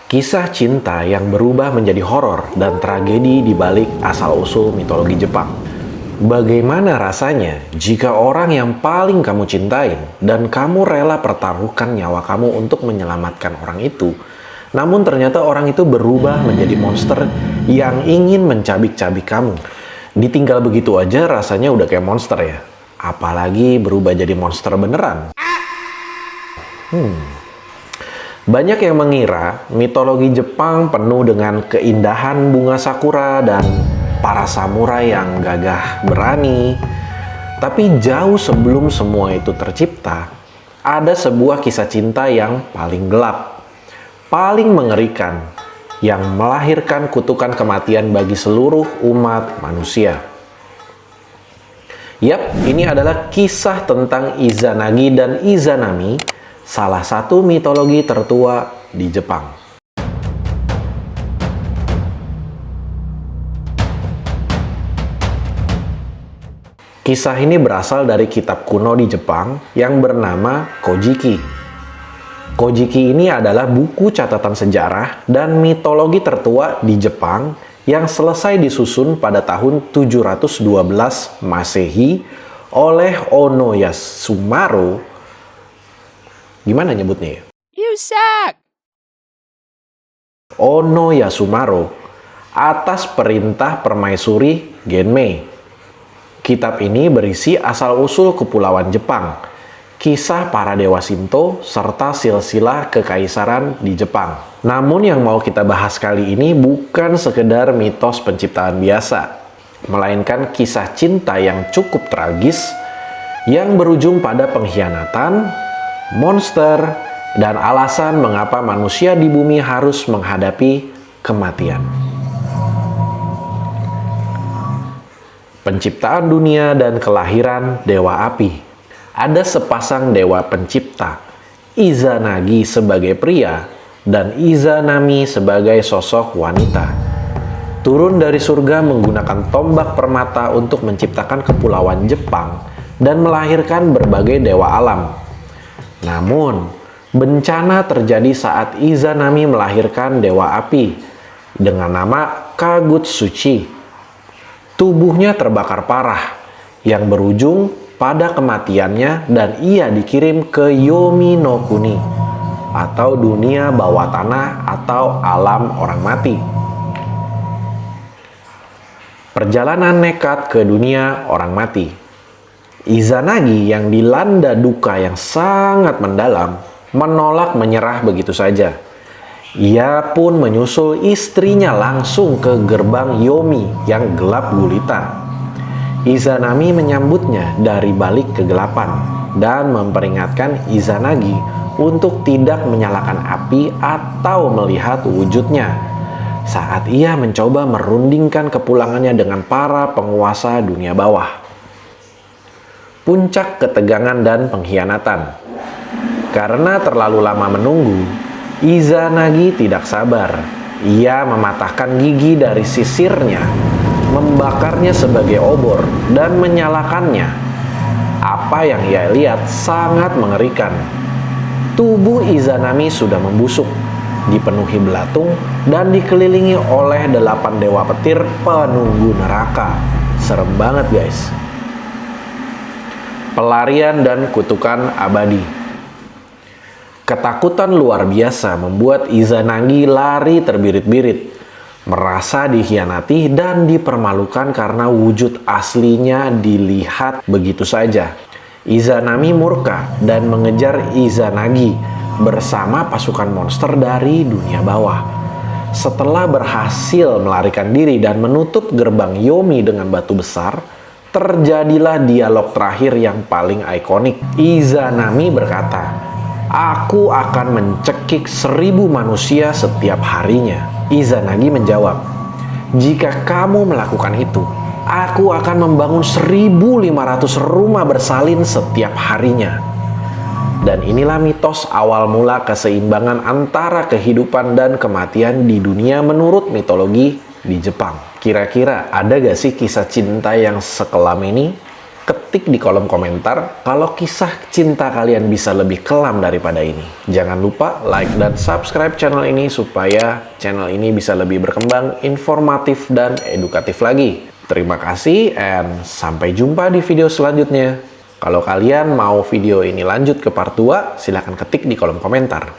Kisah cinta yang berubah menjadi horor dan tragedi di balik asal-usul mitologi Jepang. Bagaimana rasanya jika orang yang paling kamu cintain dan kamu rela pertaruhkan nyawa kamu untuk menyelamatkan orang itu, namun ternyata orang itu berubah menjadi monster yang ingin mencabik-cabik kamu. Ditinggal begitu aja rasanya udah kayak monster ya. Apalagi berubah jadi monster beneran. Banyak yang mengira mitologi Jepang penuh dengan keindahan bunga sakura dan para samurai yang gagah berani. Tapi jauh sebelum semua itu tercipta, ada sebuah kisah cinta yang paling gelap, paling mengerikan, yang melahirkan kutukan kematian bagi seluruh umat manusia. Yap, ini adalah kisah tentang Izanagi dan Izanami, salah satu mitologi tertua di Jepang. Kisah ini berasal dari kitab kuno di Jepang yang bernama Kojiki. Kojiki ini adalah buku catatan sejarah dan mitologi tertua di Jepang yang selesai disusun pada tahun 712 Masehi oleh Ono Yasumaro. Gimana nyebutnya ya? You suck! Ono Yasumaro atas perintah permaisuri Genmei. Kitab ini berisi asal-usul kepulauan Jepang, kisah para dewa Shinto, serta silsilah kekaisaran di Jepang. Namun yang mau kita bahas kali ini bukan sekedar mitos penciptaan biasa, melainkan kisah cinta yang cukup tragis yang berujung pada pengkhianatan, monster, dan alasan mengapa manusia di bumi harus menghadapi kematian. Penciptaan dunia dan kelahiran Dewa Api. Ada sepasang dewa pencipta, Izanagi sebagai pria dan Izanami sebagai sosok wanita. Turun dari surga menggunakan tombak permata untuk menciptakan kepulauan Jepang dan melahirkan berbagai dewa alam. Namun, bencana terjadi saat Izanami melahirkan Dewa Api dengan nama Kagutsuchi. Tubuhnya terbakar parah yang berujung pada kematiannya dan ia dikirim ke Yomi no Kuni atau dunia bawah tanah atau alam orang mati. Perjalanan nekat ke dunia orang mati. Izanagi yang dilanda duka yang sangat mendalam menolak menyerah begitu saja. Ia pun menyusul istrinya langsung ke gerbang Yomi yang gelap gulita. Izanami menyambutnya dari balik kegelapan dan memperingatkan Izanagi untuk tidak menyalakan api atau melihat wujudnya saat ia mencoba merundingkan kepulangannya dengan para penguasa dunia bawah. Puncak ketegangan dan pengkhianatan. Karena terlalu lama menunggu, Izanagi tidak sabar. Ia mematahkan gigi dari sisirnya, membakarnya sebagai obor, dan menyalakannya. Apa yang ia lihat sangat mengerikan. Tubuh Izanami sudah membusuk, dipenuhi belatung, dan dikelilingi oleh 8 dewa petir penunggu neraka. Serem banget guys. Pelarian dan kutukan abadi. Ketakutan luar biasa membuat Izanagi lari terbirit-birit, merasa dikhianati dan dipermalukan karena wujud aslinya dilihat begitu saja. Izanami murka dan mengejar Izanagi bersama pasukan monster dari dunia bawah. Setelah berhasil melarikan diri dan menutup gerbang Yomi dengan batu besar, terjadilah dialog terakhir yang paling ikonik. Izanami berkata, "Aku akan mencekik 1000 manusia setiap harinya." Izanagi menjawab, "Jika kamu melakukan itu, aku akan membangun 1500 rumah bersalin setiap harinya." Dan inilah mitos awal mula keseimbangan antara kehidupan dan kematian di dunia menurut mitologi di Jepang. Kira-kira ada gak sih kisah cinta yang sekelam ini? Ketik di kolom komentar kalau kisah cinta kalian bisa lebih kelam daripada ini. Jangan lupa like dan subscribe channel ini supaya channel ini bisa lebih berkembang, informatif, dan edukatif lagi. Terima kasih and sampai jumpa di video selanjutnya. Kalau kalian mau video ini lanjut ke part 2, silahkan ketik di kolom komentar.